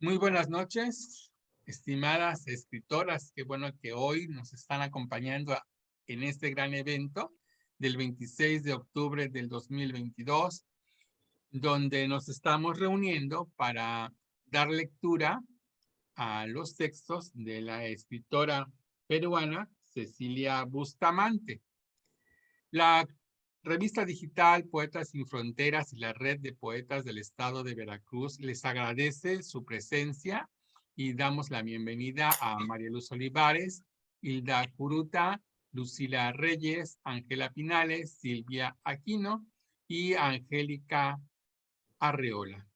Muy buenas noches, estimadas escritoras. Qué bueno que hoy nos están acompañando en este gran evento del 26 de octubre del 2022, donde nos estamos reuniendo para dar lectura a los textos de la escritora peruana Cecilia Bustamante. La revista digital Poetas Sin Fronteras y la Red de Poetas del Estado de Veracruz les agradece su presencia y damos la bienvenida a María Luz Olivares, Hilda Curuta, Lucila Reyes, Ángela Pinales, Silvia Aquino y Angélica Arreola.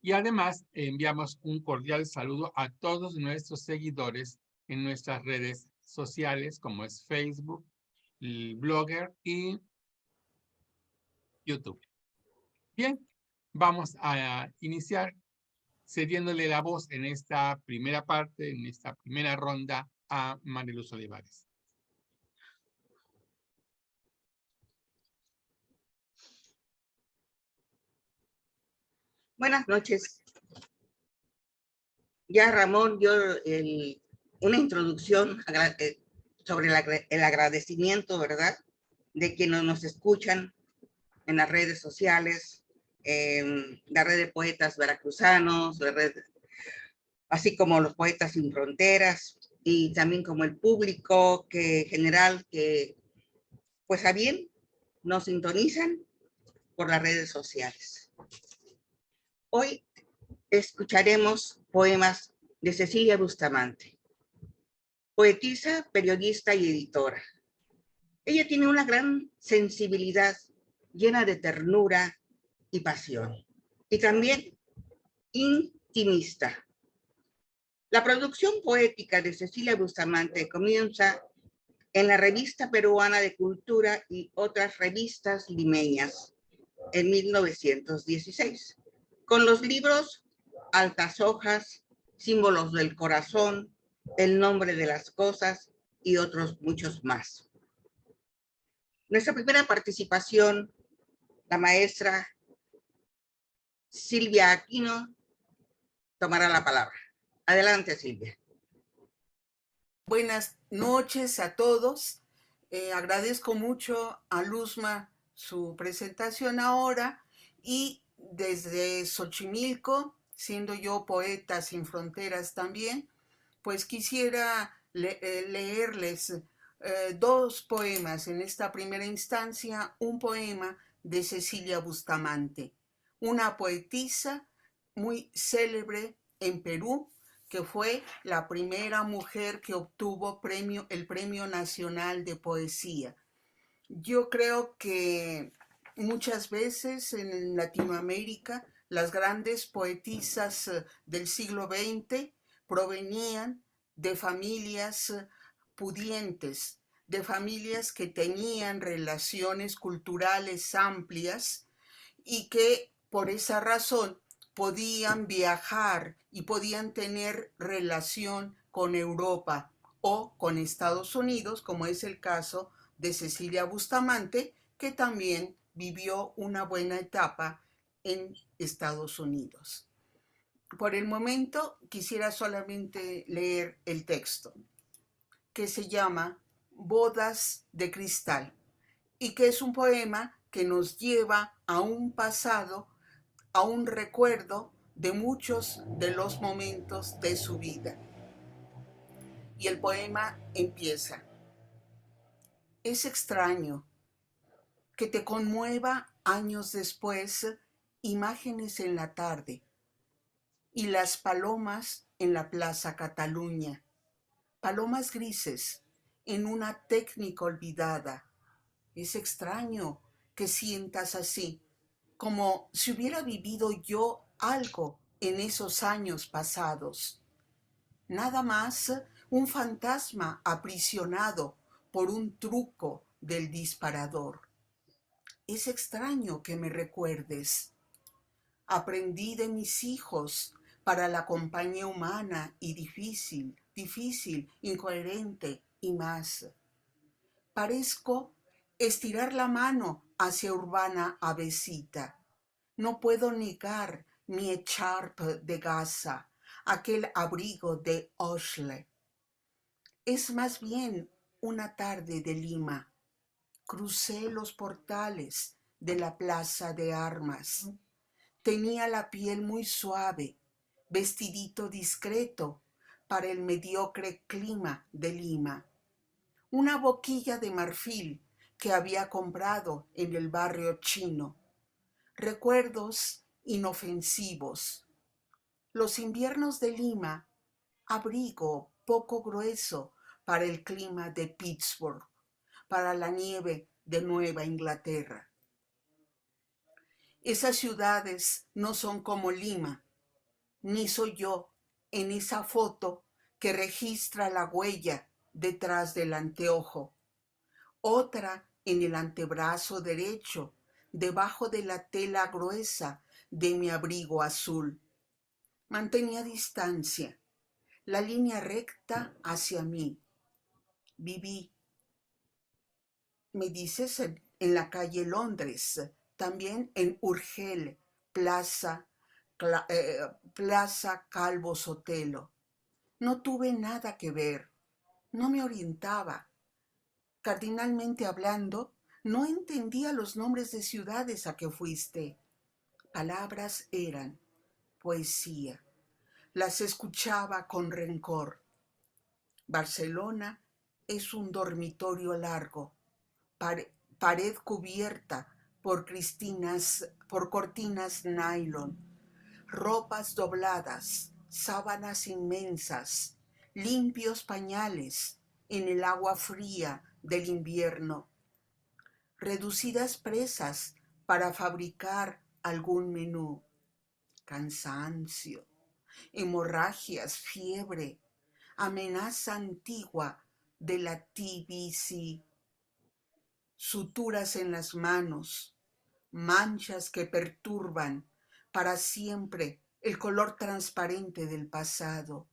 Y además enviamos un cordial saludo a todos nuestros seguidores en nuestras redes sociales como es Facebook, el Blogger y YouTube. Bien, vamos a iniciar cediéndole la voz en esta primera parte, en esta primera ronda a María Luz Olivares. Buenas noches. Ya Ramón dio una introducción sobre el agradecimiento, ¿verdad?, de quienes nos escuchan en las redes sociales, en la red de poetas veracruzanos, así como los Poetas Sin Fronteras, y también como el público general que, pues a bien, nos sintonizan por las redes sociales. Hoy escucharemos poemas de Cecilia Bustamante, poetisa, periodista y editora. Ella tiene una gran sensibilidad llena de ternura y pasión, y también intimista. La producción poética de Cecilia Bustamante comienza en la Revista Peruana de Cultura y otras revistas limeñas en 1916, con los libros Altas Hojas, Símbolos del Corazón, El Nombre de las Cosas y otros muchos más. Nuestra primera participación, la maestra Silvia Aquino, tomará la palabra. Adelante, Silvia. Buenas noches a todos. Agradezco mucho a Luzma su presentación ahora y desde Xochimilco, siendo yo poeta sin fronteras también, pues quisiera leerles dos poemas en esta primera instancia, un poema de Cecilia Bustamante, una poetisa muy célebre en Perú, que fue la primera mujer que obtuvo el Premio Nacional de Poesía. Yo creo que muchas veces en Latinoamérica las grandes poetisas del siglo XX provenían de familias pudientes, de familias que tenían relaciones culturales amplias y que por esa razón podían viajar y podían tener relación con Europa o con Estados Unidos, como es el caso de Cecilia Bustamante, que también vivió una buena etapa en Estados Unidos. Por el momento quisiera solamente leer el texto, que se llama Bodas de Cristal, y que es un poema que nos lleva a un pasado, a un recuerdo de muchos de los momentos de su vida. Y el poema empieza. Es extraño que te conmueva años después imágenes en la tarde y las palomas en la Plaza Cataluña, palomas grises en una técnica olvidada. Es extraño que sientas así, como si hubiera vivido yo algo en esos años pasados. Nada más un fantasma aprisionado por un truco del disparador. Es extraño que me recuerdes. Aprendí de mis hijos para la compañía humana y difícil, incoherente y más. Parezco estirar la mano hacia urbana avecita. No puedo negar mi echarpe de gasa, aquel abrigo de Oshle. Es más bien una tarde de Lima. Crucé los portales de la plaza de armas. Tenía la piel muy suave, vestidito discreto para el mediocre clima de Lima. Una boquilla de marfil que había comprado en el barrio chino. Recuerdos inofensivos. Los inviernos de Lima, abrigo poco grueso para el clima de Pittsburgh, para la nieve de Nueva Inglaterra. Esas ciudades no son como Lima, ni soy yo en esa foto que registra la huella detrás del anteojo. Otra en el antebrazo derecho, debajo de la tela gruesa de mi abrigo azul. Mantenía distancia, la línea recta hacia mí. Viví, me dices, en la calle Londres, también en Urgel, Plaza Calvo Sotelo. No tuve nada que ver, no me orientaba. Cardinalmente hablando, no entendía los nombres de ciudades a que fuiste. Palabras eran poesía. Las escuchaba con rencor. Barcelona es un dormitorio largo, pared cubierta por cortinas nylon, ropas dobladas, sábanas inmensas, limpios pañales en el agua fría del invierno, reducidas presas para fabricar algún menú, cansancio, hemorragias, fiebre, amenaza antigua de la TBC, suturas en las manos, manchas que perturban para siempre el color transparente del pasado.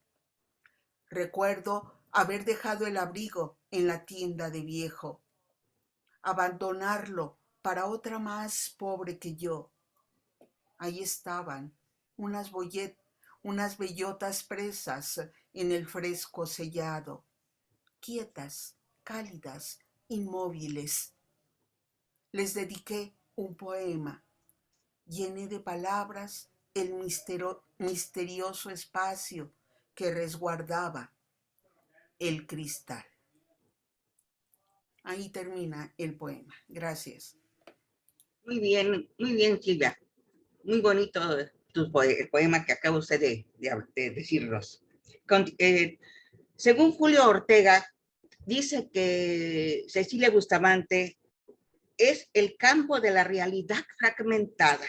Recuerdo haber dejado el abrigo en la tienda de viejo, abandonarlo para otra más pobre que yo. Ahí estaban unas bellotas presas en el fresco sellado, quietas, cálidas, inmóviles. Les dediqué un poema. Llené de palabras el misterioso espacio que resguardaba el cristal. Ahí termina el poema. Gracias. Muy bien, Silvia. Muy bonito el poema que acaba usted de decirnos. Según Julio Ortega, dice que Cecilia Bustamante es el campo de la realidad fragmentada,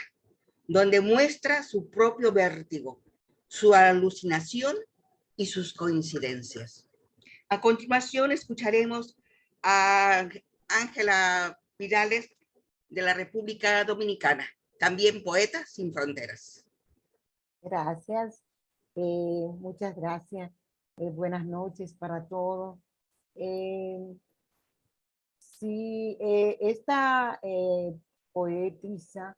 donde muestra su propio vértigo, su alucinación y sus coincidencias. A continuación escucharemos a Ángela Vidales de la República Dominicana, también poeta sin fronteras. Gracias, muchas gracias. Buenas noches para todos. Sí, esta poetisa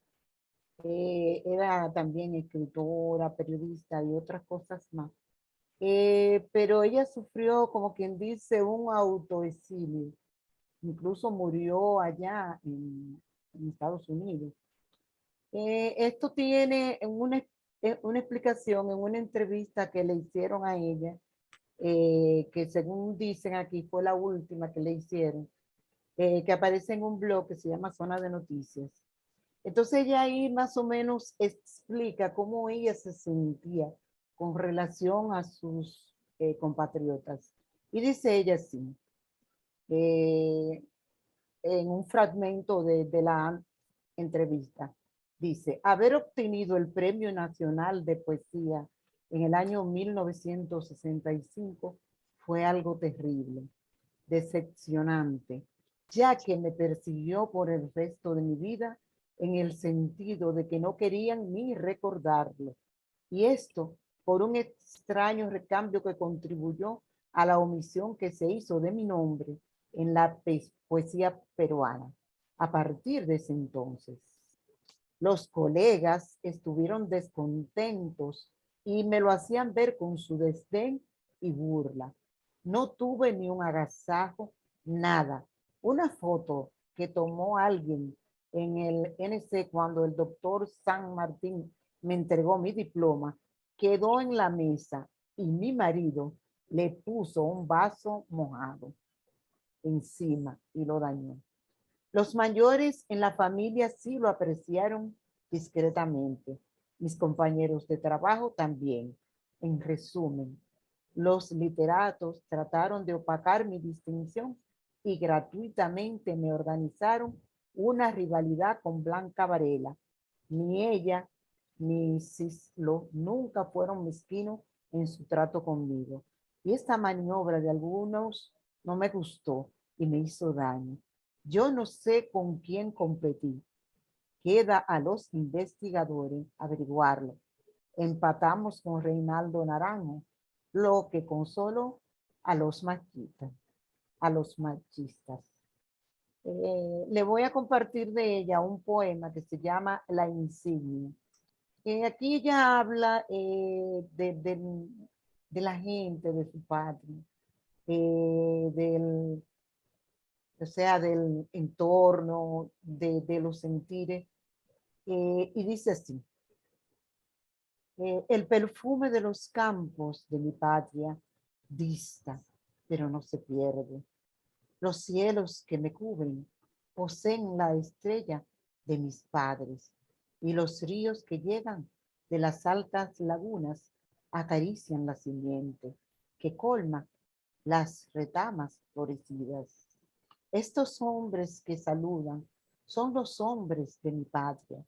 era también escritora, periodista y otras cosas más. Pero ella sufrió, como quien dice, un autoexilio. Incluso murió allá en Estados Unidos. Esto tiene una explicación en una entrevista que le hicieron a ella, que según dicen aquí fue la última que le hicieron, que aparece en un blog que se llama Zona de Noticias. Entonces ella ahí más o menos explica cómo ella se sentía con relación a sus compatriotas. Y dice ella así, en un fragmento de la entrevista, dice, haber obtenido el Premio Nacional de Poesía en el año 1965 fue algo terrible, decepcionante, ya que me persiguió por el resto de mi vida en el sentido de que no querían ni recordarlo. Y esto por un extraño recambio que contribuyó a la omisión que se hizo de mi nombre en la poesía peruana. A partir de ese entonces, los colegas estuvieron descontentos y me lo hacían ver con su desdén y burla. No tuve ni un agasajo, nada. Una foto que tomó alguien en el NC cuando el doctor San Martín me entregó mi diploma quedó en la mesa y mi marido le puso un vaso mojado encima y lo dañó. Los mayores en la familia sí lo apreciaron discretamente. Mis compañeros de trabajo también. En resumen, los literatos trataron de opacar mi distinción y gratuitamente me organizaron una rivalidad con Blanca Varela. Ni ella ni Cislo nunca fueron mezquinos en su trato conmigo. Y esta maniobra de algunos no me gustó y me hizo daño. Yo no sé con quién competí. Queda a los investigadores averiguarlo. Empatamos con Reinaldo Naranjo, lo que consoló a los machistas. Le voy a compartir de ella un poema que se llama La insignia. Aquí ella habla de la gente, de su patria, o sea, del entorno, de los sentires, y dice así, el perfume de los campos de mi patria dista, pero no se pierde. Los cielos que me cubren poseen la estrella de mis padres, y los ríos que llegan de las altas lagunas acarician la simiente que colma las retamas florecidas. Estos hombres que saludan son los hombres de mi patria,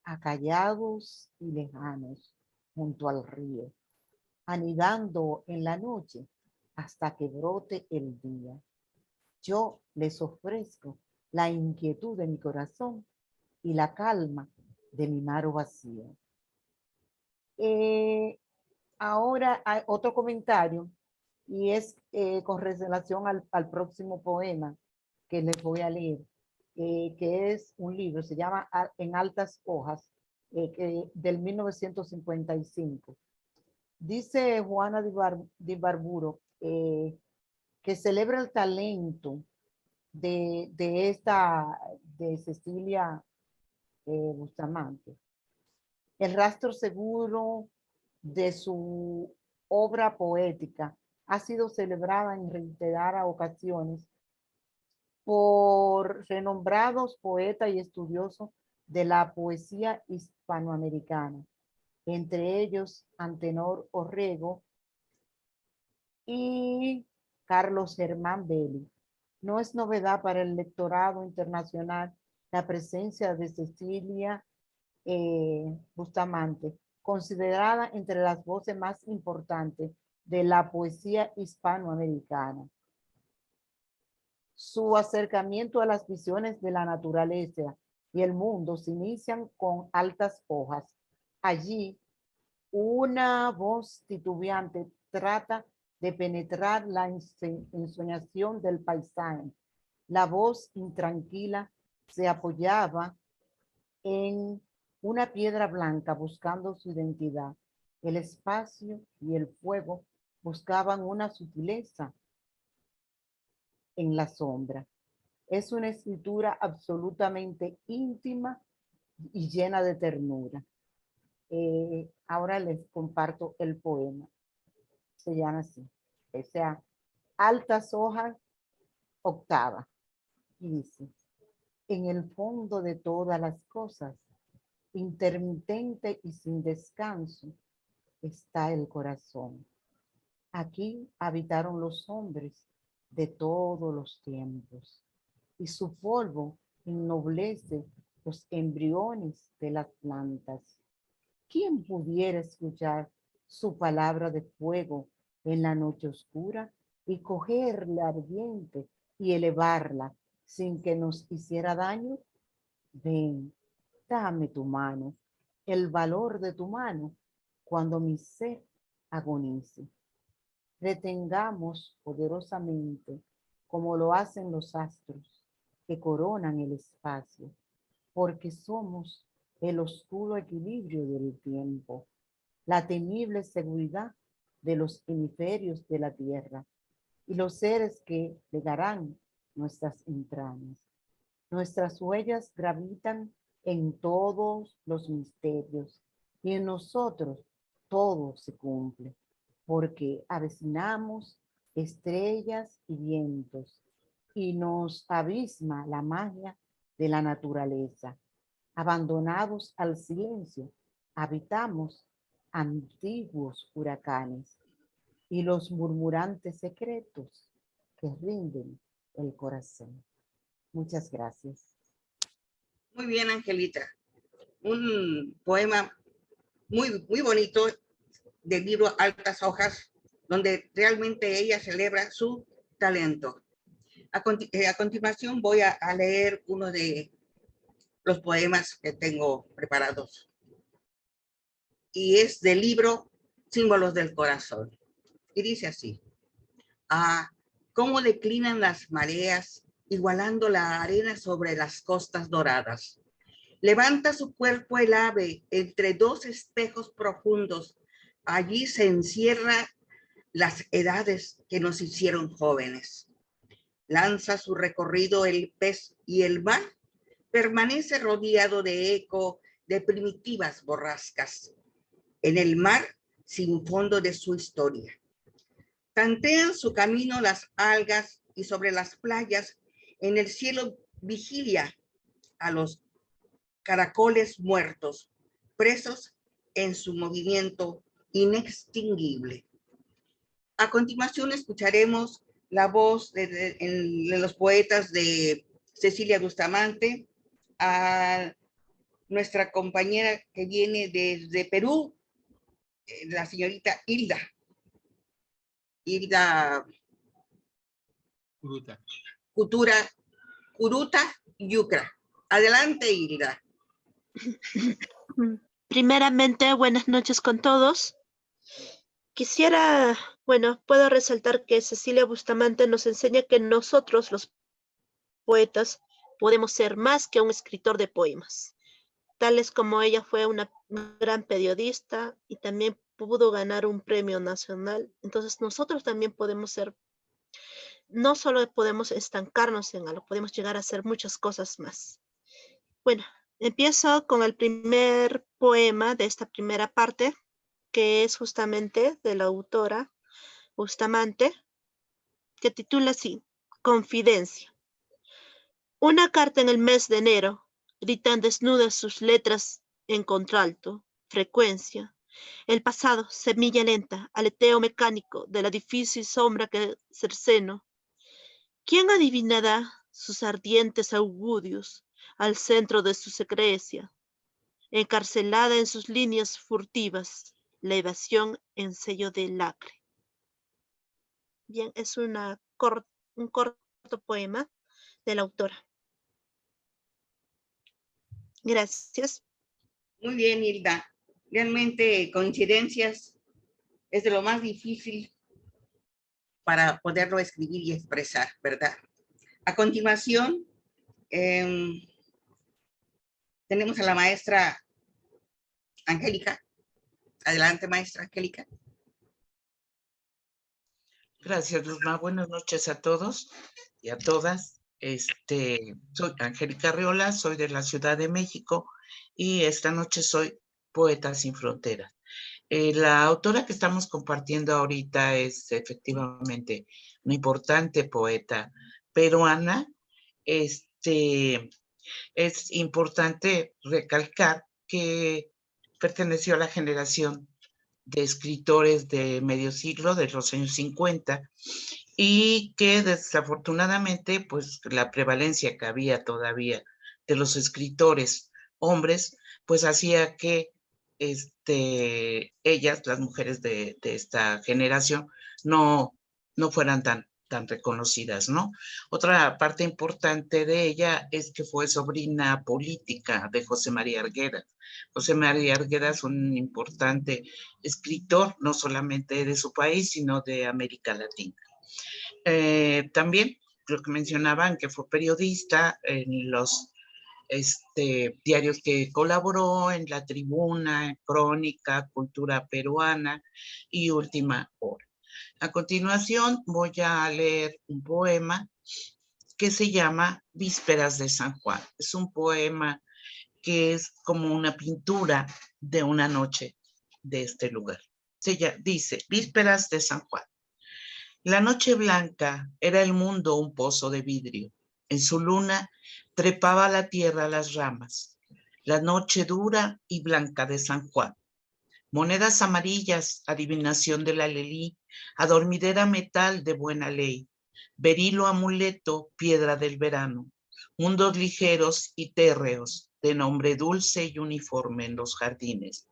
acallados y lejanos junto al río, anidando en la noche hasta que brote el día. Yo les ofrezco la inquietud de mi corazón y la calma de mi mar vacío. Ahora hay otro comentario y es con relación al próximo poema que les voy a leer, que es un libro, se llama En altas hojas, del 1955. Dice Juana de Barburo que celebra el talento de Cecilia Bustamante. El rastro seguro de su obra poética ha sido celebrada en reiteradas ocasiones por renombrados poetas y estudiosos de la poesía hispanoamericana, entre ellos Antenor Orrego y Carlos Germán Belli. No es novedad para el lectorado internacional la presencia de Cecilia Bustamante, considerada entre las voces más importantes de la poesía hispanoamericana. Su acercamiento a las visiones de la naturaleza y el mundo se inician con altas hojas. Allí, una voz titubeante trata de penetrar la ensoñación del paisaje. La voz intranquila se apoyaba en una piedra blanca buscando su identidad. El espacio y el fuego buscaban una sutileza en la sombra. Es una escritura absolutamente íntima y llena de ternura. Ahora les comparto el poema. Se llama así. O sea, altas hojas, octava. Y dice, en el fondo de todas las cosas, intermitente y sin descanso, está el corazón. Aquí habitaron los hombres de todos los tiempos, y su polvo ennoblece los embriones de las plantas. ¿Quién pudiera escuchar su palabra de fuego en la noche oscura y cogerla ardiente y elevarla sin que nos hiciera daño? Ven, dame tu mano, el valor de tu mano, cuando mi ser agonice. Retengamos poderosamente, como lo hacen los astros, que coronan el espacio, porque somos el oscuro equilibrio del tiempo. la temible seguridad de los hemisferios de la tierra y los seres que legarán nuestras entrañas. Nuestras huellas gravitan en todos los misterios y en nosotros todo se cumple, porque avecinamos estrellas y vientos y nos abisma la magia de la naturaleza. Abandonados al silencio, habitamos antiguos huracanes y los murmurantes secretos que rinden el corazón. Muchas gracias. Muy bien, Angelita. Un poema muy bonito del libro Altas Hojas, donde realmente ella celebra su talento. A continuación voy a leer uno de los poemas que tengo preparados. Y es del libro Símbolos del Corazón. Y dice así: ah, cómo declinan las mareas, igualando la arena sobre las costas doradas. Levanta su cuerpo el ave entre dos espejos profundos. Allí se encierra las edades que nos hicieron jóvenes. Lanza su recorrido el pez y el mar permanece rodeado de eco de primitivas borrascas. En el mar sin fondo de su historia. Tantean su camino las algas y sobre las playas en el cielo vigilia a los caracoles muertos, presos en su movimiento inextinguible. A continuación escucharemos la voz de los poetas de Cecilia Bustamante, a nuestra compañera que viene desde Perú, la señorita Hilda Curuta Yucra. Adelante, Hilda. Primeramente, buenas noches con todos. Quisiera, puedo resaltar que Cecilia Bustamante nos enseña que nosotros, los poetas, podemos ser más que un escritor de poemas. Tales como ella fue una gran periodista y también pudo ganar un premio nacional. Entonces nosotros también podemos ser, no solo podemos estancarnos en algo, podemos llegar a hacer muchas cosas más. Bueno, empiezo con el primer poema de esta primera parte, que es justamente de la autora Bustamante, que titula así: Confidencia. Una carta en el mes de enero, gritan desnudas sus letras en contralto, frecuencia. El pasado, semilla lenta, aleteo mecánico de la difícil sombra que cerceno. ¿Quién adivinará sus ardientes augurios al centro de su secrecia? Encarcelada en sus líneas furtivas, la evasión en sello de lacre. Bien, es un corto poema de la autora. Gracias. Muy bien, Hilda. Realmente coincidencias es de lo más difícil para poderlo escribir y expresar, ¿verdad? A continuación, tenemos a la maestra Angélica. Adelante, maestra Angélica. Gracias, Luzma. Buenas noches a todos y a todas. Soy Angélica Arreola, soy de la Ciudad de México y esta noche soy Poeta Sin Fronteras. La autora que estamos compartiendo ahorita es efectivamente una importante poeta peruana. Es importante recalcar que perteneció a la generación de escritores de medio siglo, de los años 50, y que desafortunadamente, pues la prevalencia que había todavía de los escritores hombres, pues hacía que ellas, las mujeres de esta generación, no fueran tan reconocidas, ¿no? Otra parte importante de ella es que fue sobrina política de José María Arguedas. José María Arguedas es un importante escritor, no solamente de su país, sino de América Latina. También lo que mencionaban, que fue periodista en los diarios que colaboró en La Tribuna, Crónica, Cultura Peruana y Última Hora. A continuación voy a leer un poema que se llama Vísperas de San Juan. Es un poema que es como una pintura de una noche de este lugar. Dice, Vísperas de San Juan. La noche blanca era el mundo un pozo de vidrio. En su luna trepaba a la tierra las ramas. La noche dura y blanca de San Juan. Monedas amarillas, adivinación del alelí, adormidera metal de buena ley, berilo amuleto, piedra del verano, mundos ligeros y térreos, de nombre dulce y uniforme en los jardines,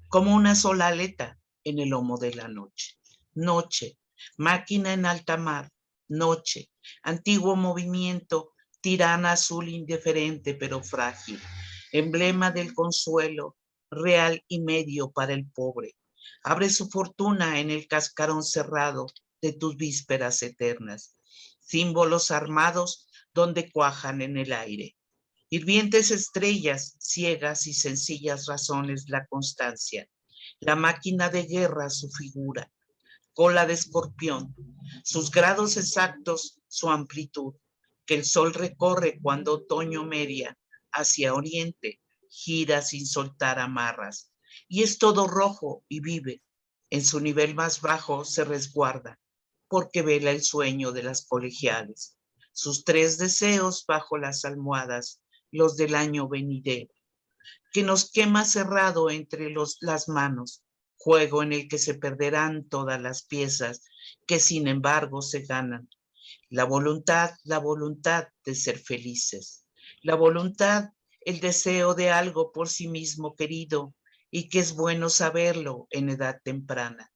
como una sola aleta en el lomo de la noche. Noche, máquina en alta mar, noche, antiguo movimiento, tirana azul indiferente pero frágil, emblema del consuelo, real y medio para el pobre. Abre su fortuna en el cascarón cerrado de tus vísperas eternas, símbolos armados donde cuajan en el aire. Hirvientes estrellas, ciegas y sencillas razones la constancia, la máquina de guerra su figura, cola de escorpión, sus grados exactos, su amplitud, que el sol recorre cuando otoño media hacia oriente, gira sin soltar amarras, y es todo rojo y vive. En su nivel más bajo se resguarda, porque vela el sueño de las colegiales. Sus 3 deseos bajo las almohadas, los del año venidero, que nos quema cerrado entre las manos, juego en el que se perderán todas las piezas que sin embargo se ganan. La voluntad de ser felices. La voluntad, el deseo de algo por sí mismo querido y que es bueno saberlo en edad temprana.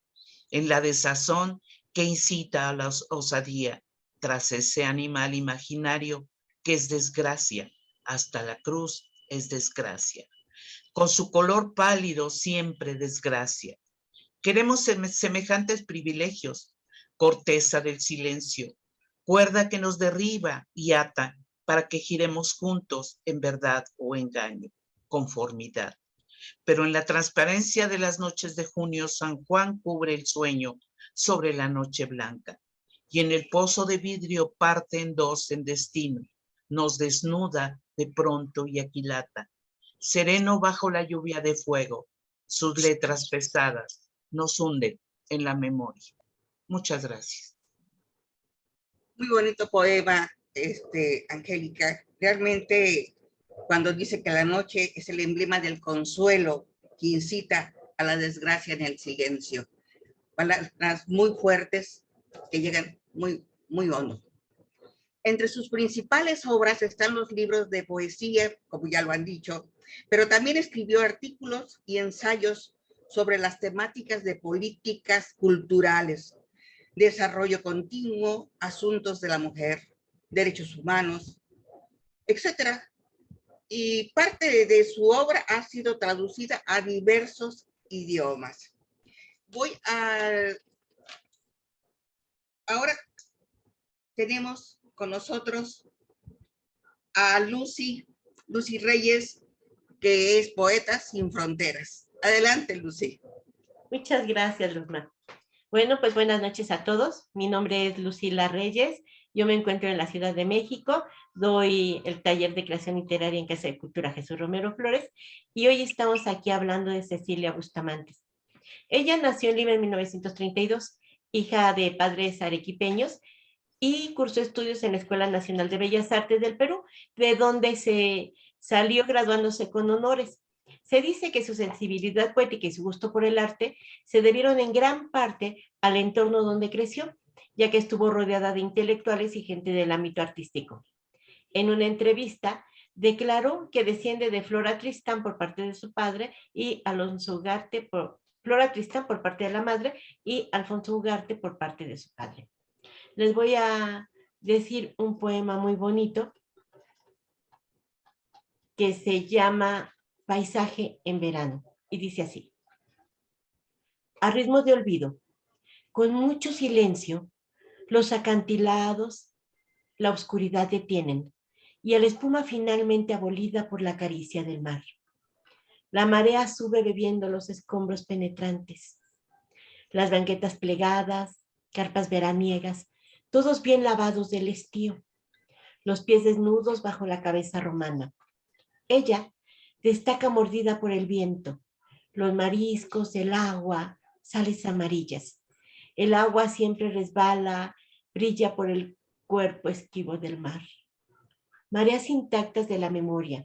En la desazón que incita a la osadía tras ese animal imaginario que es desgracia, hasta la cruz es desgracia. Con su color pálido siempre desgracia. Queremos semejantes privilegios, corteza del silencio, cuerda que nos derriba y ata para que giremos juntos en verdad o engaño, conformidad. Pero en la transparencia de las noches de junio, San Juan cubre el sueño sobre la noche blanca, y en el pozo de vidrio parte en dos en destino, nos desnuda de pronto y aquilata, sereno bajo la lluvia de fuego, sus letras pesadas nos hunden en la memoria. Muchas gracias. Muy bonito poema, Angélica. Realmente, cuando dice que la noche es el emblema del consuelo que incita a la desgracia en el silencio. Palabras muy fuertes que llegan muy, muy hondo. Entre sus principales obras están los libros de poesía, como ya lo han dicho, pero también escribió artículos y ensayos sobre las temáticas de políticas culturales, desarrollo continuo, asuntos de la mujer, derechos humanos, etc. Y parte de su obra ha sido traducida a diversos idiomas. Ahora tenemos con nosotros a Lucy Reyes, que es Poetas Sin Fronteras. Adelante, Lucy. Muchas gracias, Luzma. Bueno, pues buenas noches a todos. Mi nombre es Lucila Reyes. Yo me encuentro en la Ciudad de México. Doy el taller de creación literaria en Casa de Cultura Jesús Romero Flores. Y hoy estamos aquí hablando de Cecilia Bustamante. Ella nació en Lima en 1932, hija de padres arequipeños, y cursó estudios en la Escuela Nacional de Bellas Artes del Perú, de donde se salió graduándose con honores. Se dice que su sensibilidad poética y su gusto por el arte se debieron en gran parte al entorno donde creció, ya que estuvo rodeada de intelectuales y gente del ámbito artístico. En una entrevista, declaró que desciende de Flora Tristán por parte de su padre y Alonso Ugarte Flora Tristán por parte de la madre y Alfonso Ugarte por parte de su padre. Les voy a decir un poema muy bonito que se llama Paisaje en verano, y dice así: a ritmo de olvido, con mucho silencio, los acantilados, la oscuridad detienen, y a la espuma finalmente abolida por la caricia del mar. La marea sube bebiendo los escombros penetrantes. Las banquetas plegadas, carpas veraniegas, todos bien lavados del estío. Los pies desnudos bajo la cabeza romana. Ella destaca mordida por el viento. Los mariscos, el agua, sales amarillas. El agua siempre resbala, brilla por el cuerpo esquivo del mar. Mareas intactas de la memoria.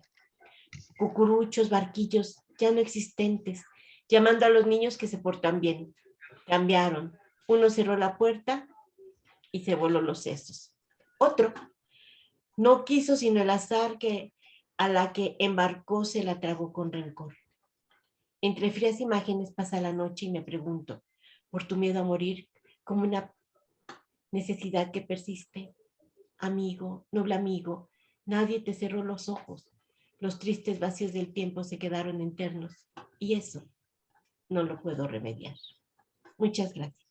Cucuruchos, barquillos ya no existentes, llamando a los niños que se portan bien. Cambiaron. Uno cerró la puerta y se voló los sesos. Otro no quiso sino el azar que a la que embarcó se la tragó con rencor. Entre frías imágenes pasa la noche y me pregunto, por tu miedo a morir, como una necesidad que persiste. Amigo, noble amigo, nadie te cerró los ojos. Los tristes vacíos del tiempo se quedaron eternos y eso no lo puedo remediar. Muchas gracias.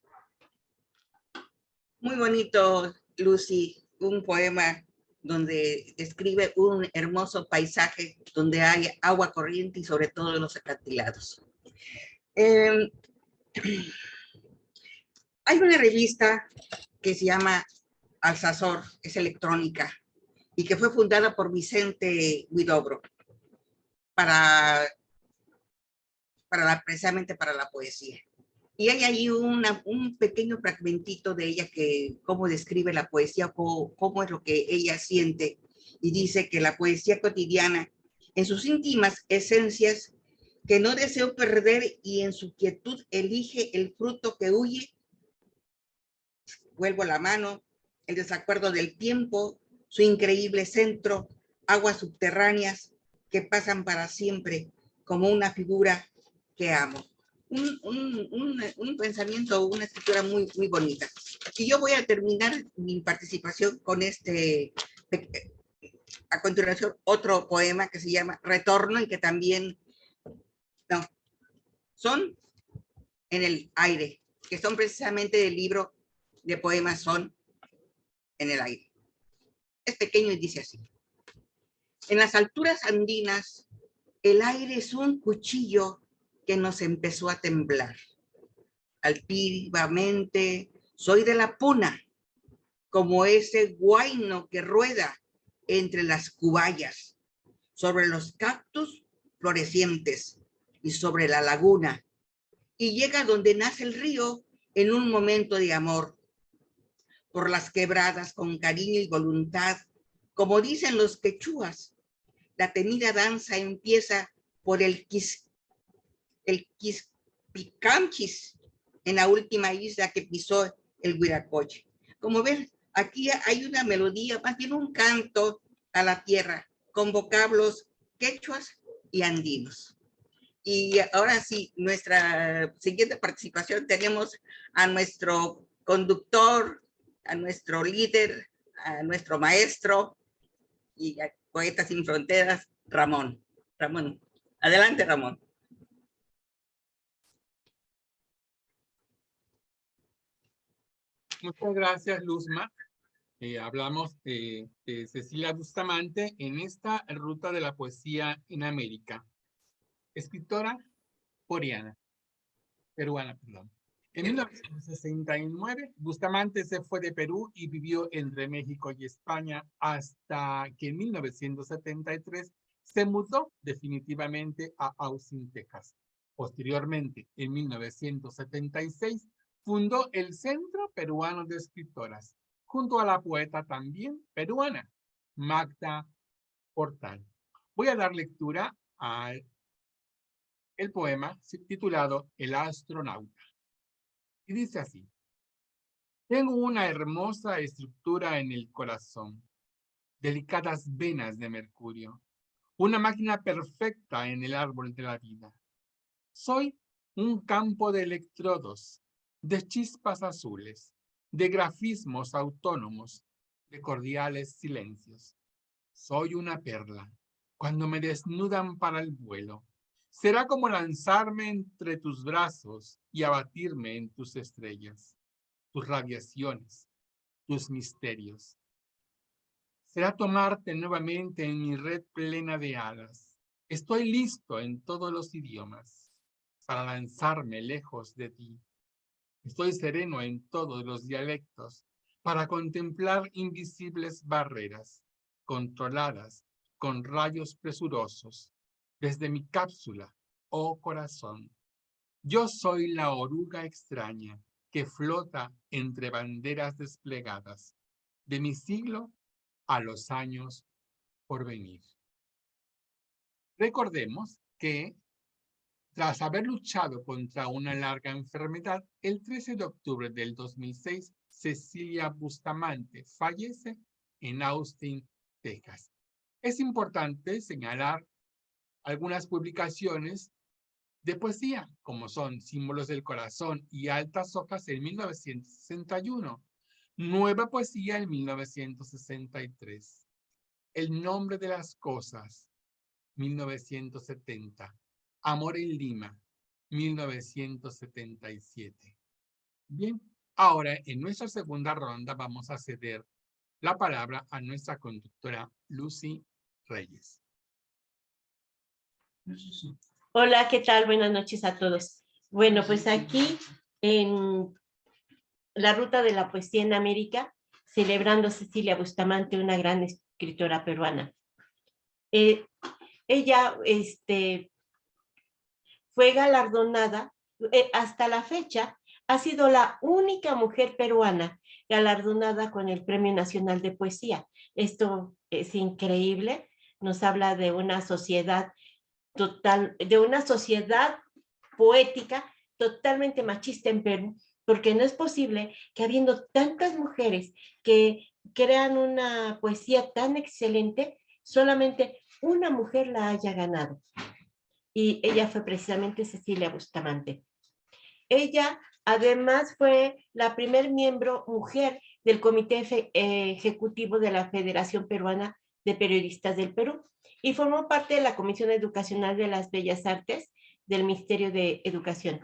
Muy bonito, Lucy, un poema donde describe un hermoso paisaje donde hay agua corriente y sobre todo los acantilados. Hay una revista que se llama Alsazor, es electrónica, y que fue fundada por Vicente Huidobro precisamente para la poesía. Y hay ahí un pequeño fragmentito de ella que cómo describe la poesía, cómo es lo que ella siente, y dice que la poesía cotidiana, en sus íntimas esencias, que no deseo perder y en su quietud elige el fruto que huye, vuelvo la mano, el desacuerdo del tiempo, su increíble centro, aguas subterráneas que pasan para siempre como una figura que amo. Un pensamiento, una escritura muy, muy bonita. Y yo voy a terminar mi participación con a continuación, otro poema que se llama Retorno y que también, no, son en el aire, que son precisamente del libro de poemas Son en el aire. Es pequeño y dice así. En las alturas andinas, el aire es un cuchillo que nos empezó a temblar. Altivamente, soy de la puna, como ese guayno que rueda entre las cubayas, sobre los cactus florecientes y sobre la laguna, y llega donde nace el río en un momento de amor. Por las quebradas con cariño y voluntad, como dicen los quechuas, la temida danza empieza por el Quispicanchis, en la última isla que pisó el Huiracoche. Como ven, aquí hay una melodía, más bien un canto a la tierra, con vocablos quechuas y andinos. Y ahora sí, nuestra siguiente participación tenemos a nuestro conductor, a nuestro líder, a nuestro maestro y a Poetas Sin Fronteras, Ramón. Ramón, adelante, Ramón. Muchas gracias, Luzma. Hablamos de Cecilia Bustamante en esta ruta de la poesía en América. Escritora peruana. En 1969, Bustamante se fue de Perú y vivió entre México y España hasta que en 1973 se mudó definitivamente a Austin, Texas. Posteriormente, en 1976, fundó el Centro Peruano de Escritoras, junto a la poeta también peruana, Magda Portal. Voy a dar lectura al poema titulado El astronauta. Y dice así: tengo una hermosa estructura en el corazón, delicadas venas de mercurio, una máquina perfecta en el árbol de la vida. Soy un campo de electrodos, de chispas azules, de grafismos autónomos, de cordiales silencios. Soy una perla. Cuando me desnudan para el vuelo, será como lanzarme entre tus brazos y abatirme en tus estrellas, tus radiaciones, tus misterios. será tomarte nuevamente en mi red plena de alas. Estoy listo en todos los idiomas para lanzarme lejos de ti. Estoy sereno en todos los dialectos para contemplar invisibles barreras controladas con rayos presurosos desde mi cápsula, oh corazón. Yo soy la oruga extraña que flota entre banderas desplegadas de mi siglo a los años por venir. Recordemos que tras haber luchado contra una larga enfermedad, el 13 de octubre del 2006, Cecilia Bustamante fallece en Austin, Texas. Es importante señalar algunas publicaciones de poesía, como son Símbolos del Corazón y Altas Hojas en 1961, Nueva Poesía en 1963, El Nombre de las Cosas, 1970, Amor en Lima, 1977. Bien, ahora en nuestra segunda ronda vamos a ceder la palabra a nuestra conductora Lucy Reyes. Hola, ¿qué tal? Buenas noches a todos. Bueno, pues aquí en la Ruta de la Poesía en América, celebrando a Cecilia Bustamante, una gran escritora peruana. Ella fue galardonada, hasta la fecha, ha sido la única mujer peruana galardonada con el Premio Nacional de Poesía. Esto es increíble, nos habla de una sociedad de una sociedad poética totalmente machista en Perú, porque no es posible que habiendo tantas mujeres que crean una poesía tan excelente, solamente una mujer la haya ganado. Y ella fue precisamente Cecilia Bustamante. Ella además fue la primer miembro mujer del Comité Ejecutivo de la Federación Peruana de Periodistas del Perú y formó parte de la Comisión Educacional de las Bellas Artes del Ministerio de Educación.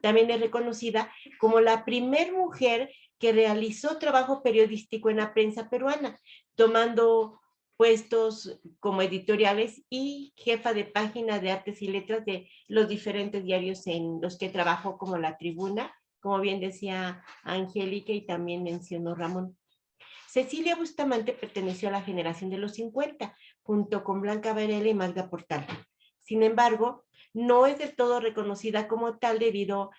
También es reconocida como la primer mujer que realizó trabajo periodístico en la prensa peruana, tomando puestos como editoriales y jefa de página de artes y letras de los diferentes diarios en los que trabajó, como La Tribuna, como bien decía Angélica y también mencionó Ramón. Cecilia Bustamante perteneció a la generación de los 50, junto con Blanca Varela y Magda Portal. Sin embargo, no es del todo reconocida como tal debido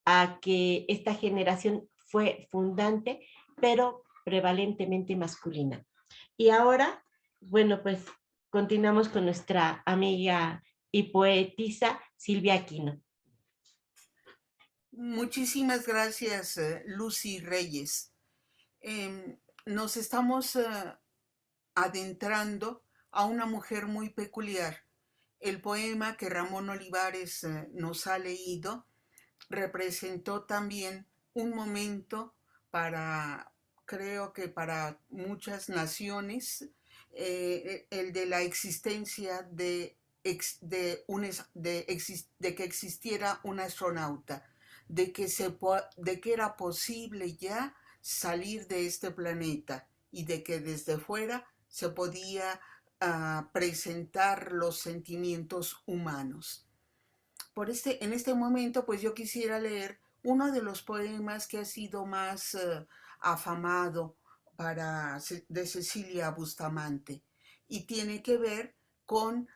a que esta generación fue fundante, pero prevalentemente masculina. Y ahora, bueno, pues continuamos con nuestra amiga y poetisa Silvia Aquino. Muchísimas gracias, Lucy Reyes. Nos estamos adentrando a una mujer muy peculiar. El poema que Ramón Olivares nos ha leído representó también un momento creo que para muchas naciones, el de la existencia de que existiera un astronauta, de que era posible ya salir de este planeta y de que desde fuera se podía presentar los sentimientos humanos. En este momento, pues yo quisiera leer uno de los poemas que ha sido más afamado de Cecilia Bustamante y tiene que ver con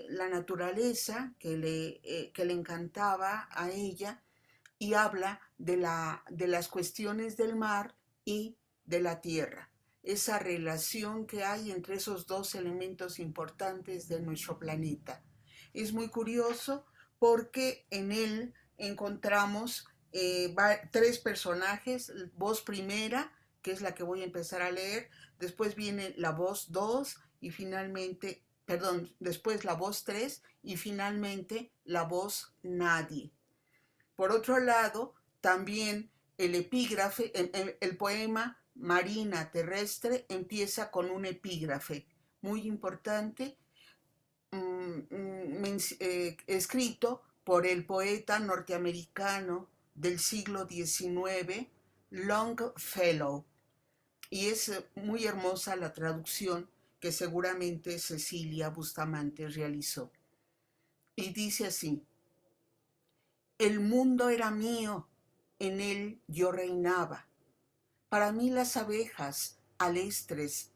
la naturaleza que le encantaba a ella y habla de las cuestiones del mar y de la tierra, esa relación que hay entre esos dos elementos importantes de nuestro planeta. Es muy curioso porque en él encontramos tres personajes: voz primera, que es la que voy a empezar a leer, después viene la voz 2 y finalmente, después la voz 3 y finalmente la voz nadie. Por otro lado, también el epígrafe, el poema Marina Terrestre empieza con un epígrafe muy importante, escrito por el poeta norteamericano del siglo XIX, Longfellow. Y es muy hermosa la traducción que seguramente Cecilia Bustamante realizó. Y dice así: el mundo era mío, en él yo reinaba. Para mí las abejas alegres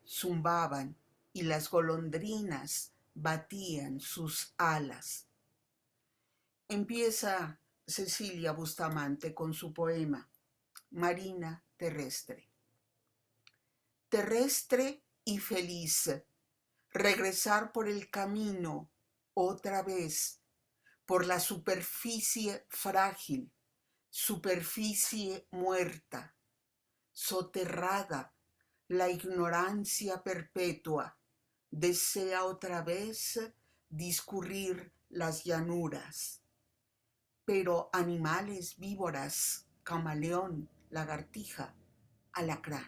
zumbaban y las golondrinas batían sus alas. Empieza Cecilia Bustamante con su poema Marina Terrestre. Terrestre y feliz, regresar por el camino otra vez, por la superficie frágil, superficie muerta, soterrada, la ignorancia perpetua, desea otra vez discurrir las llanuras. Pero animales víboras, camaleón, lagartija, alacrán.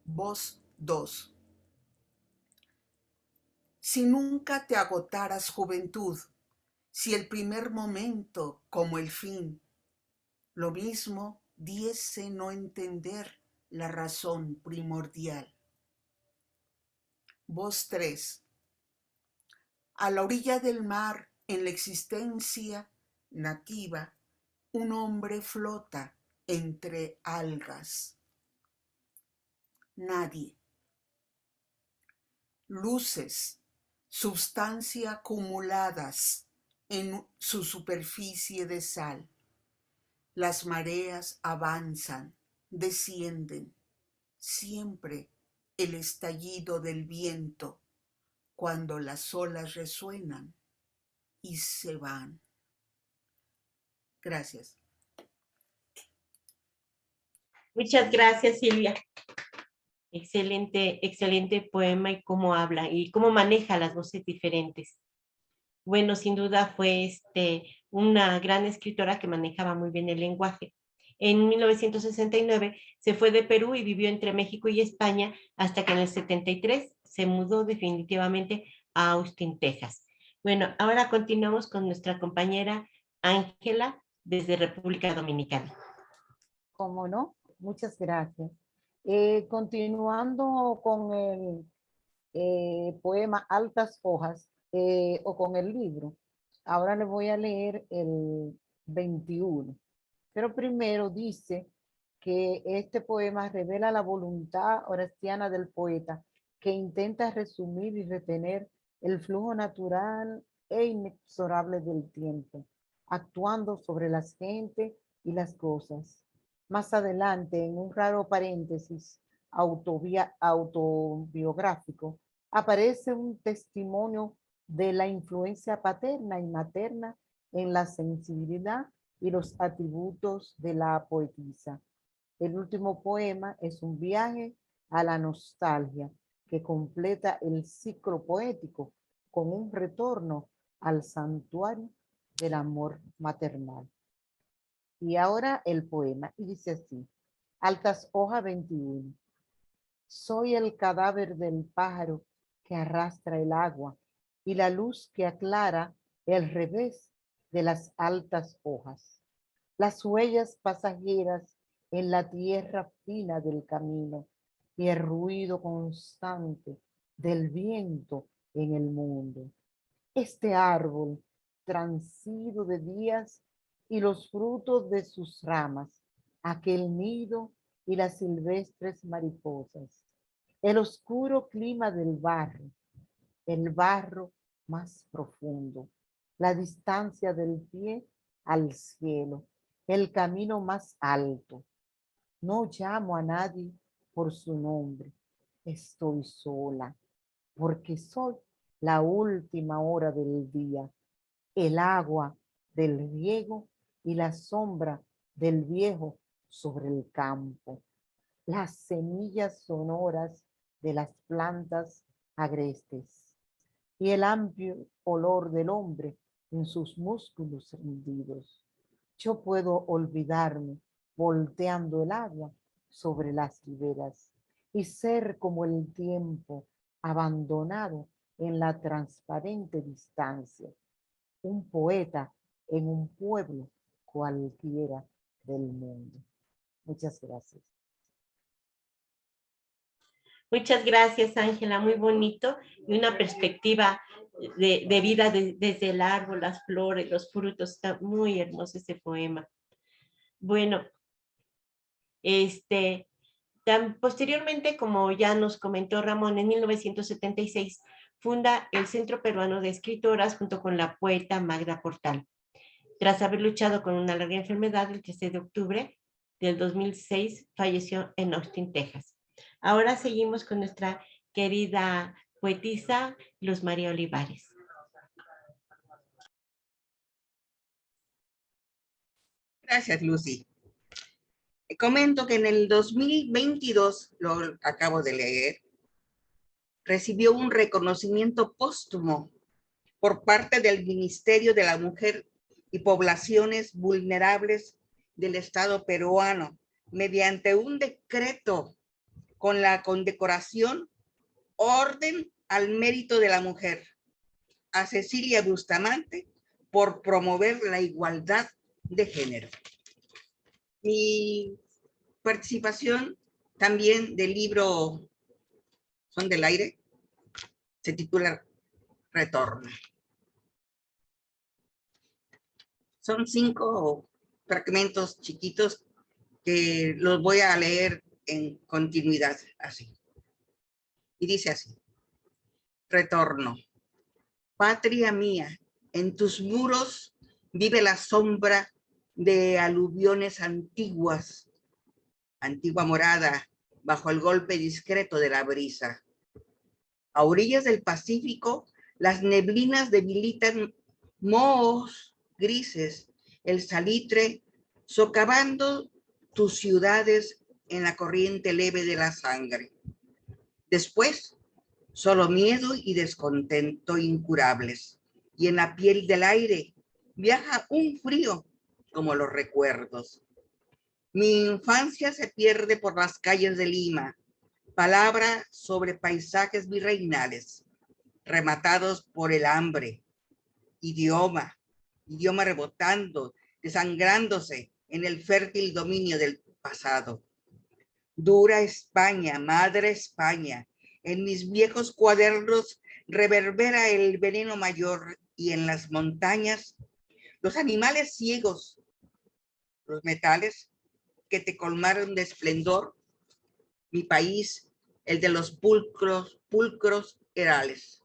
Voz 2. Si nunca te agotaras juventud, si el primer momento como el fin, lo mismo diese no entender la razón primordial. Voz 3. A la orilla del mar, en la existencia nativa, un hombre flota entre algas. Nadie. Luces, substancia acumuladas en su superficie de sal. Las mareas avanzan, descienden, siempre el estallido del viento cuando las olas resuenan y se van. Gracias. Muchas gracias, Silvia. Excelente, excelente poema y cómo habla y cómo maneja las voces diferentes. Bueno, sin duda fue una gran escritora que manejaba muy bien el lenguaje. En 1969 se fue de Perú y vivió entre México y España hasta que en el 73 se mudó definitivamente a Austin, Texas. Bueno, ahora continuamos con nuestra compañera Ángela desde República Dominicana. ¿Cómo no? Muchas gracias. Continuando con el poema Altas Hojas, o con el libro, ahora le voy a leer el 21. Pero primero dice que este poema revela la voluntad horaciana del poeta, que intenta resumir y retener el flujo natural e inexorable del tiempo, actuando sobre las gentes y las cosas. Más adelante, en un raro paréntesis autobiográfico, aparece un testimonio de la influencia paterna y materna en la sensibilidad y los atributos de la poetisa. El último poema es un viaje a la nostalgia que completa el ciclo poético con un retorno al santuario del amor maternal. Y ahora el poema, y dice así: Altas Hojas 21. Soy el cadáver del pájaro que arrastra el agua y la luz que aclara el revés de las altas hojas. Las huellas pasajeras en la tierra fina del camino y el ruido constante del viento en el mundo. Este árbol, transido de días y los frutos de sus ramas, aquel nido y las silvestres mariposas, el oscuro clima del barro, el barro más profundo, la distancia del pie al cielo, el camino más alto. No llamo a nadie por su nombre, estoy sola, porque soy la última hora del día, el agua del riego y la sombra del viejo sobre el campo, las semillas sonoras de las plantas agrestes y el amplio olor del hombre en sus músculos rendidos. Yo puedo olvidarme volteando el agua sobre las riberas y ser como el tiempo abandonado en la transparente distancia, un poeta en un pueblo cualquiera del mundo. Muchas gracias. Muchas gracias, Ángela, muy bonito y una perspectiva de vida desde el árbol, las flores, los frutos. Está muy hermoso ese poema. Bueno, posteriormente, como ya nos comentó Ramón, en 1976 funda el Centro Peruano de Escritoras junto con la poeta Magda Portal. Tras haber luchado con una larga enfermedad, el 13 de octubre del 2006 falleció en Austin, Texas. Ahora seguimos con nuestra querida poetisa Luz María Olivares. Gracias, Lucy. Comento que en el 2022, lo acabo de leer, recibió un reconocimiento póstumo por parte del Ministerio de la Mujer y Poblaciones Vulnerables del Estado peruano, mediante un decreto con la condecoración Orden al Mérito de la Mujer a Cecilia Bustamante por promover la igualdad de género. Mi participación también del libro Son del Aire se titula Retorno. Son 5 fragmentos chiquitos que los voy a leer en continuidad así. Y dice así: Retorno. Patria mía, en tus muros vive la sombra de aluviones antiguas, antigua morada, bajo el golpe discreto de la brisa. A orillas del Pacífico, las neblinas debilitan mohos grises, el salitre socavando tus ciudades en la corriente leve de la sangre. Después, solo miedo y descontento incurables. Y en la piel del aire viaja un frío como los recuerdos. Mi infancia se pierde por las calles de Lima, palabra sobre paisajes virreinales, rematados por el hambre, idioma rebotando, desangrándose en el fértil dominio del pasado. Dura España, madre España, en mis viejos cuadernos reverbera el veneno mayor y en las montañas los animales ciegos, los metales que te colmaron de esplendor, mi país, el de los pulcros herales,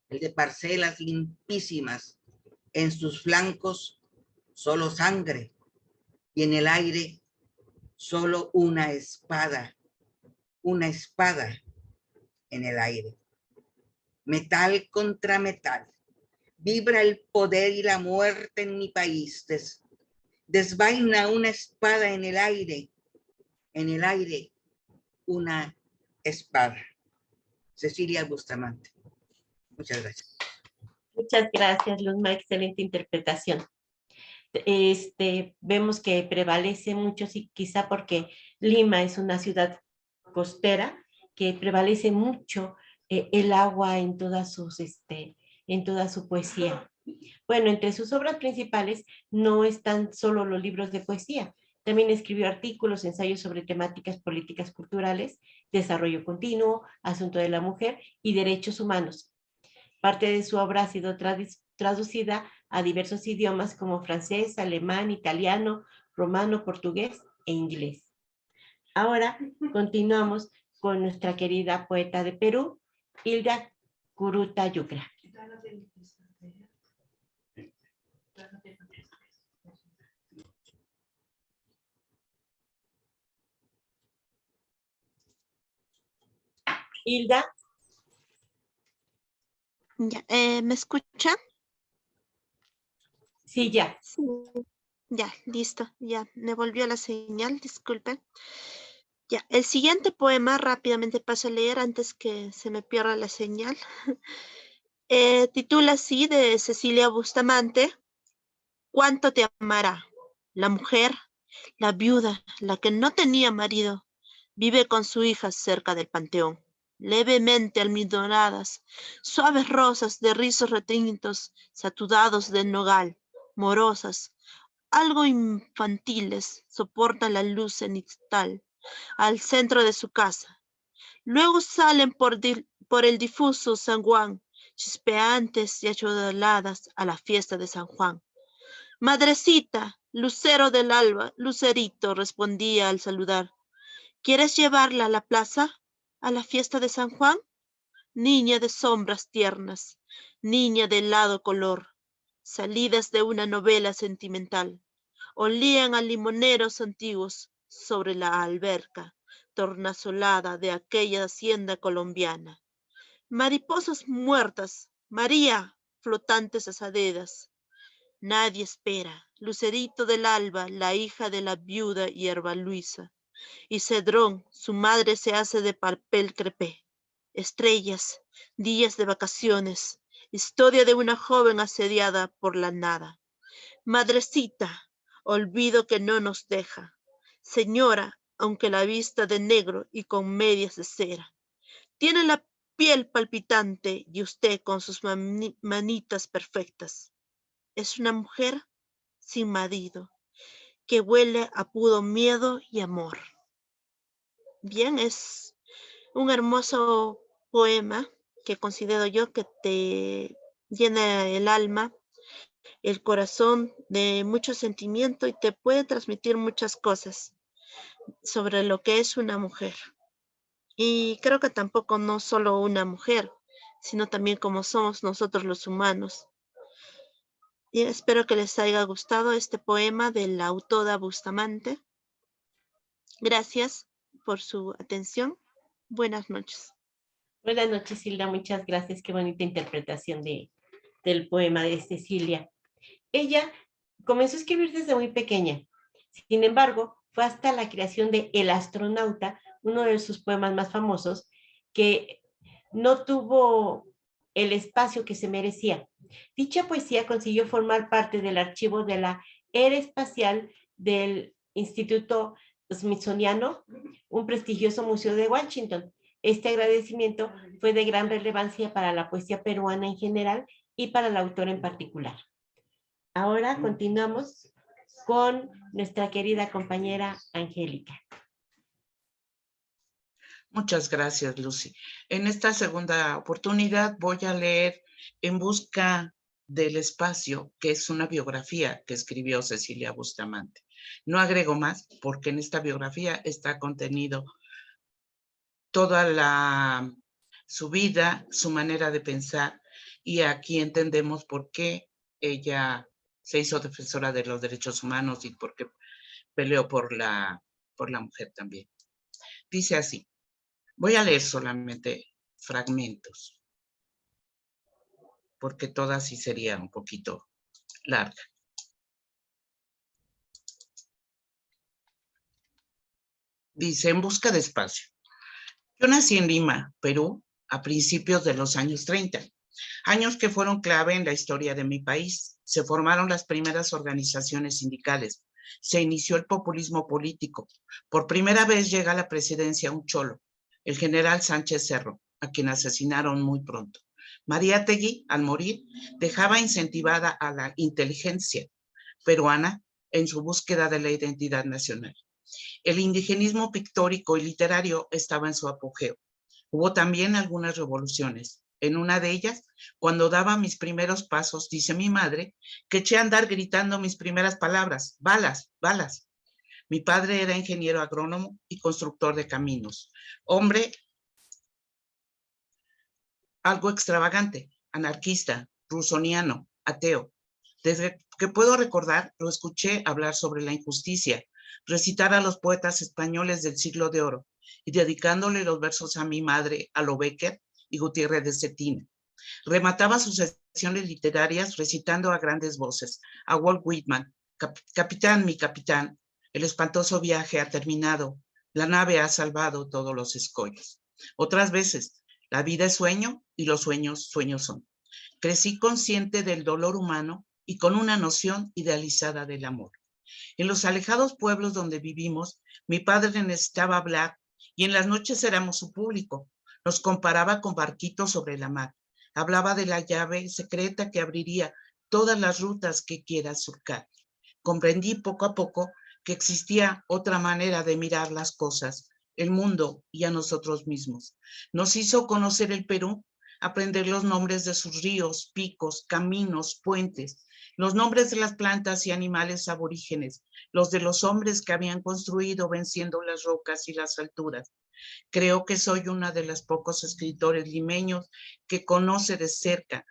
el de parcelas limpísimas, en sus flancos solo sangre y en el aire solo una espada en el aire. Metal contra metal, vibra el poder y la muerte en mi país, desvaina una espada en el aire una espada. Cecilia Bustamante. Muchas gracias. Muchas gracias, Luzma, excelente interpretación. Vemos que prevalece mucho, sí, quizá porque Lima es una ciudad costera, que prevalece mucho el agua en toda su poesía. Bueno, entre sus obras principales no están solo los libros de poesía, también escribió artículos, ensayos sobre temáticas políticas culturales, desarrollo continuo, asunto de la mujer y derechos humanos. Parte de su obra ha sido traducida a diversos idiomas como francés, alemán, italiano, romano, portugués e inglés. Ahora continuamos con nuestra querida poeta de Perú, Hilda Curuta Yucra. Hilda. Ya, ¿me escuchan? Sí, ya. Sí. Ya, listo. Ya, me volvió la señal, disculpen. Ya, el siguiente poema rápidamente paso a leer antes que se me pierda la señal. Titula así, de Cecilia Bustamante: ¿Cuánto te amará? La mujer, la viuda, la que no tenía marido, vive con su hija cerca del panteón. Levemente almidonadas, suaves rosas de rizos retintos, saturados de nogal, morosas, algo infantiles, soportan la luz cenital al centro de su casa. Luego salen por el difuso San Juan, chispeantes y achoroladas a la fiesta de San Juan. Madrecita, lucero del alba, lucerito, respondía al saludar. ¿Quieres llevarla a la plaza, a la fiesta de San Juan? Niña de sombras tiernas, niña de helado color, salidas de una novela sentimental, olían a limoneros antiguos sobre la alberca tornasolada de aquella hacienda colombiana. Mariposas muertas, María, flotantes asaderas. Nadie espera, lucerito del alba, la hija de la viuda hierba Luisa. Y Cedrón, su madre se hace de papel crepé. Estrellas, días de vacaciones, historia de una joven asediada por la nada. Madrecita, olvido que no nos deja. Señora, aunque la vista de negro y con medias de cera. Tiene la piel palpitante y usted con sus manitas perfectas. Es una mujer sin marido, que huele a puro miedo y amor. Bien, es un hermoso poema que considero yo que te llena el alma, el corazón de mucho sentimiento y te puede transmitir muchas cosas sobre lo que es una mujer. Y creo que tampoco no solo una mujer, sino también como somos nosotros los humanos. Y espero que les haya gustado este poema de la autora Bustamante. Gracias por su atención. Buenas noches. Buenas noches, Hilda. Muchas gracias. Qué bonita interpretación del poema de Cecilia. Ella comenzó a escribir desde muy pequeña. Sin embargo, fue hasta la creación de El astronauta, uno de sus poemas más famosos, que no tuvo el espacio que se merecía. Dicha poesía consiguió formar parte del archivo de la Era Espacial del Instituto Smithsoniano, un prestigioso museo de Washington. Este agradecimiento fue de gran relevancia para la poesía peruana en general y para la autora en particular. Ahora continuamos con nuestra querida compañera Angélica. Muchas gracias, Lucy. En esta segunda oportunidad voy a leer En busca del espacio, que es una biografía que escribió Cecilia Bustamante. No agrego más porque en esta biografía está contenido toda su vida, su manera de pensar, y aquí entendemos por qué ella se hizo defensora de los derechos humanos y por qué peleó por la mujer también. Dice así, voy a leer solamente fragmentos, porque toda sí sería un poquito larga. Dice, en busca de espacio. Yo nací en Lima, Perú, a principios de los años 30, años que fueron clave en la historia de mi país. Se formaron las primeras organizaciones sindicales, se inició el populismo político. Por primera vez llega a la presidencia un cholo, el general Sánchez Cerro, a quien asesinaron muy pronto. Mariátegui, al morir, dejaba incentivada a la inteligencia peruana en su búsqueda de la identidad nacional. El indigenismo pictórico y literario estaba en su apogeo. Hubo también algunas revoluciones. En una de ellas, cuando daba mis primeros pasos, dice mi madre, que eché a andar gritando mis primeras palabras, balas, balas. Mi padre era ingeniero agrónomo y constructor de caminos. Hombre algo extravagante, anarquista, rusoniano, ateo. Desde que puedo recordar, lo escuché hablar sobre la injusticia, recitar a los poetas españoles del siglo de oro y dedicándole los versos a mi madre, a lo Bécquer y Gutiérrez de Cetina. Remataba sus sesiones literarias recitando a grandes voces a Walt Whitman, capitán, mi capitán, el espantoso viaje ha terminado, la nave ha salvado todos los escollos. Otras veces, la vida es sueño y los sueños, sueños son. Crecí consciente del dolor humano y con una noción idealizada del amor. En los alejados pueblos donde vivimos, mi padre necesitaba hablar y en las noches éramos su público. Nos comparaba con barquitos sobre la mar. Hablaba de la llave secreta que abriría todas las rutas que quiera surcar. Comprendí poco a poco que existía otra manera de mirar las cosas el mundo y a nosotros mismos. Nos hizo conocer el Perú, aprender los nombres de sus ríos, picos, caminos, puentes, los nombres de las plantas y animales aborígenes, los de los hombres que habían construido venciendo las rocas y las alturas. Creo que soy una de los pocos escritores limeños que conoce de cerca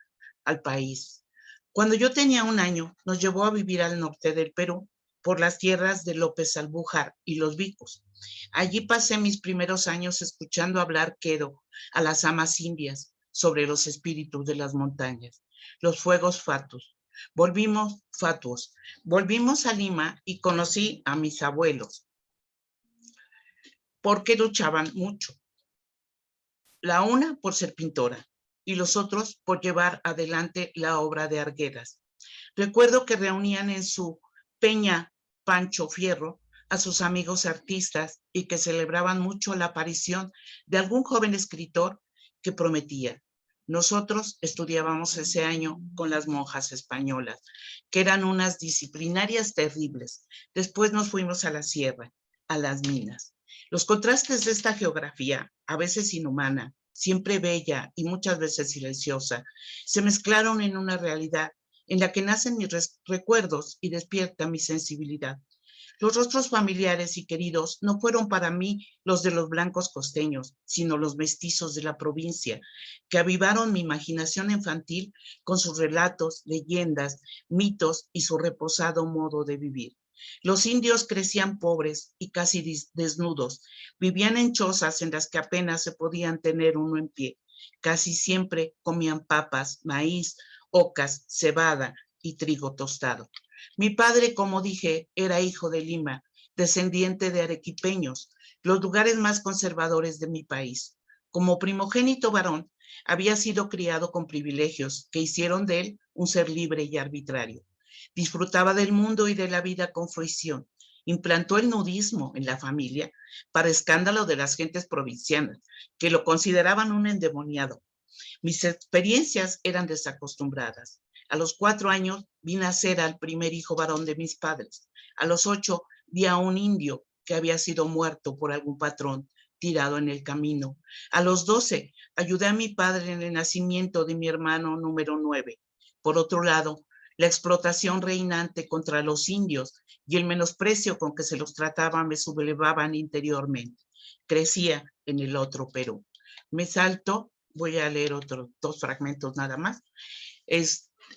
al país. Cuando yo tenía 1 año, nos llevó a vivir al norte del Perú, por las tierras de López Albújar y los Vicos. Allí pasé mis primeros años escuchando hablar quedo a las amas indias sobre los espíritus de las montañas, los fuegos fatuos. Volvimos a Lima y conocí a mis abuelos, porque luchaban mucho. La una por ser pintora y los otros por llevar adelante la obra de Arguedas. Recuerdo que reunían en su peña Pancho Fierro a sus amigos artistas y que celebraban mucho la aparición de algún joven escritor que prometía. Nosotros estudiábamos ese año con las monjas españolas, que eran unas disciplinarias terribles. Después nos fuimos a la sierra, a las minas. Los contrastes de esta geografía, a veces inhumana, siempre bella y muchas veces silenciosa, se mezclaron en una realidad en la que nacen mis recuerdos y despierta mi sensibilidad. Los rostros familiares y queridos no fueron para mí los de los blancos costeños, sino los mestizos de la provincia, que avivaron mi imaginación infantil con sus relatos, leyendas, mitos y su reposado modo de vivir. Los indios crecían pobres y casi desnudos, vivían en chozas en las que apenas se podían tener uno en pie. Casi siempre comían papas, maíz, ocas, cebada y trigo tostado. Mi padre, como dije, era hijo de Lima, descendiente de arequipeños, los lugares más conservadores de mi país. Como primogénito varón, había sido criado con privilegios que hicieron de él un ser libre y arbitrario. Disfrutaba del mundo y de la vida con fruición. Implantó el nudismo en la familia para escándalo de las gentes provincianas, que lo consideraban un endemoniado. Mis experiencias eran desacostumbradas. A los 4 años vi nacer al primer hijo varón de mis padres. A los 8 vi a un indio que había sido muerto por algún patrón tirado en el camino. A los 12 ayudé a mi padre en el nacimiento de mi hermano número 9. Por otro lado, la explotación reinante contra los indios y el menosprecio con que se los trataba me sublevaban interiormente. Crecía en el otro Perú. Me salto, voy a leer otros 2 fragmentos nada más.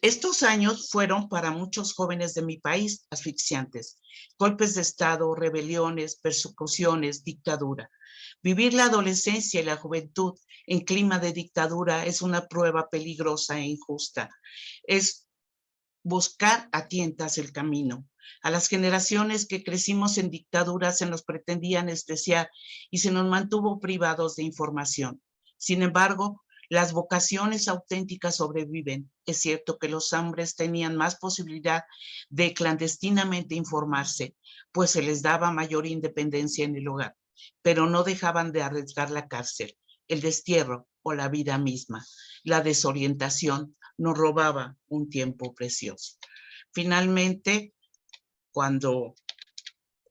Estos años fueron para muchos jóvenes de mi país asfixiantes. Golpes de Estado, rebeliones, persecuciones, dictadura. Vivir la adolescencia y la juventud en clima de dictadura es una prueba peligrosa e injusta. Es buscar a tientas el camino. A las generaciones que crecimos en dictaduras se nos pretendía anestesiar y se nos mantuvo privados de información. Sin embargo, las vocaciones auténticas sobreviven. Es cierto que los hombres tenían más posibilidad de clandestinamente informarse, pues se les daba mayor independencia en el hogar, pero no dejaban de arriesgar la cárcel, el destierro o la vida misma. La desorientación nos robaba un tiempo precioso. Finalmente, cuando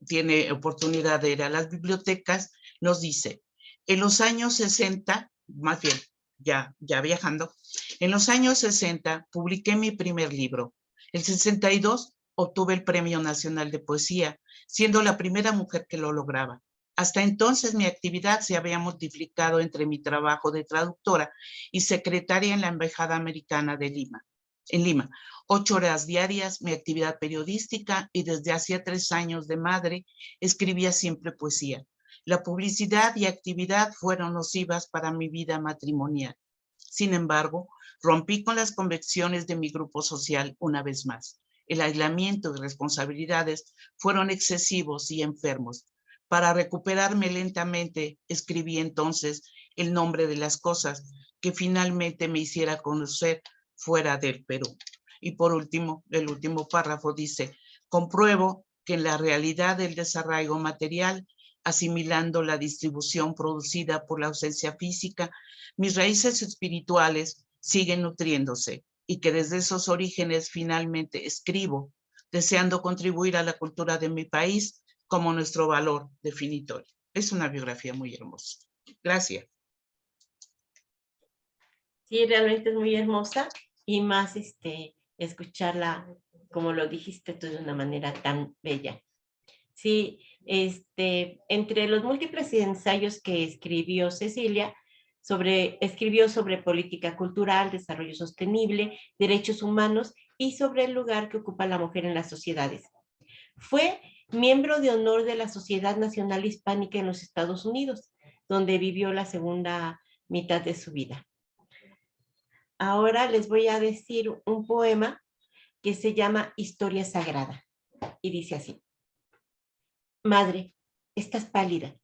tiene oportunidad de ir a las bibliotecas, nos dice, en los años 60, más bien, ya viajando, en los años 60 publiqué mi primer libro. En 62 obtuve el Premio Nacional de Poesía, siendo la primera mujer que lo lograba. Hasta entonces mi actividad se había multiplicado entre mi trabajo de traductora y secretaria en la Embajada Americana de Lima. En Lima, 8 horas diarias, mi actividad periodística y desde hacía 3 años de madre, escribía siempre poesía. La publicidad y actividad fueron nocivas para mi vida matrimonial. Sin embargo, rompí con las convicciones de mi grupo social una vez más. El aislamiento y responsabilidades fueron excesivos y enfermos. Para recuperarme lentamente, escribí entonces el nombre de las cosas que finalmente me hiciera conocer fuera del Perú. Y por último, el último párrafo dice, compruebo que en la realidad del desarraigo material, asimilando la distribución producida por la ausencia física, mis raíces espirituales siguen nutriéndose y que desde esos orígenes finalmente escribo, deseando contribuir a la cultura de mi país como nuestro valor definitorio. Es una biografía muy hermosa. Gracias. Sí, realmente es muy hermosa y más escucharla, como lo dijiste tú, de una manera tan bella. Sí, entre los múltiples ensayos que escribió Cecilia, escribió sobre política cultural, desarrollo sostenible, derechos humanos y sobre el lugar que ocupa la mujer en las sociedades. Fue miembro de honor de la Sociedad Nacional Hispánica en los Estados Unidos, donde vivió la segunda mitad de su vida. Ahora les voy a decir un poema que se llama Historia Sagrada y dice así. Madre, estás pálida,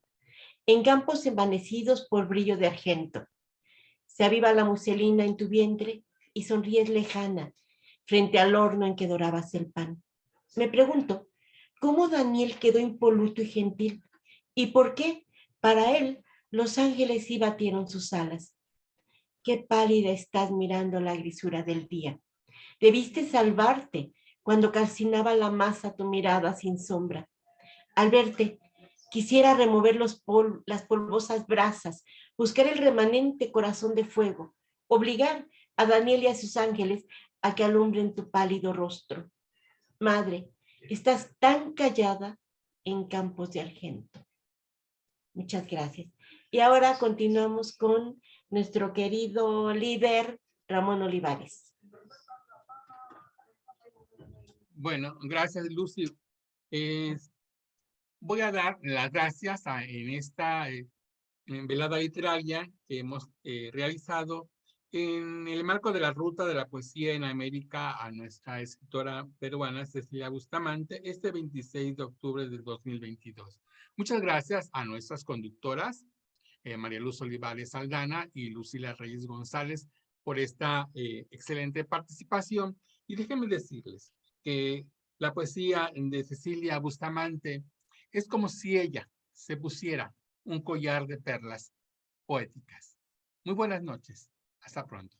en campos envanecidos por brillo de argento. Se aviva la muselina en tu vientre y sonríes lejana frente al horno en que dorabas el pan. Me pregunto, ¿cómo Daniel quedó impoluto y gentil? ¿Y por qué para él los ángeles sí batieron sus alas? Qué pálida estás mirando la grisura del día. Debiste salvarte cuando calcinaba la masa tu mirada sin sombra. Al verte, quisiera remover las polvosas brasas, buscar el remanente corazón de fuego, obligar a Daniel y a sus ángeles a que alumbren tu pálido rostro. Madre, estás tan callada en campos de argento. Muchas gracias. Y ahora continuamos con nuestro querido líder, Ramón Olivares. Bueno, gracias, Lucy. Voy a dar las gracias en esta velada literaria que hemos realizado en el marco de la Ruta de la Poesía en América a nuestra escritora peruana Cecilia Bustamante este 26 de octubre del 2022. Muchas gracias a nuestras conductoras, María Luz Olivares Aldana y Lucila Reyes González, por esta excelente participación. Y déjenme decirles que la poesía de Cecilia Bustamante es como si ella se pusiera un collar de perlas poéticas. Muy buenas noches. Hasta pronto.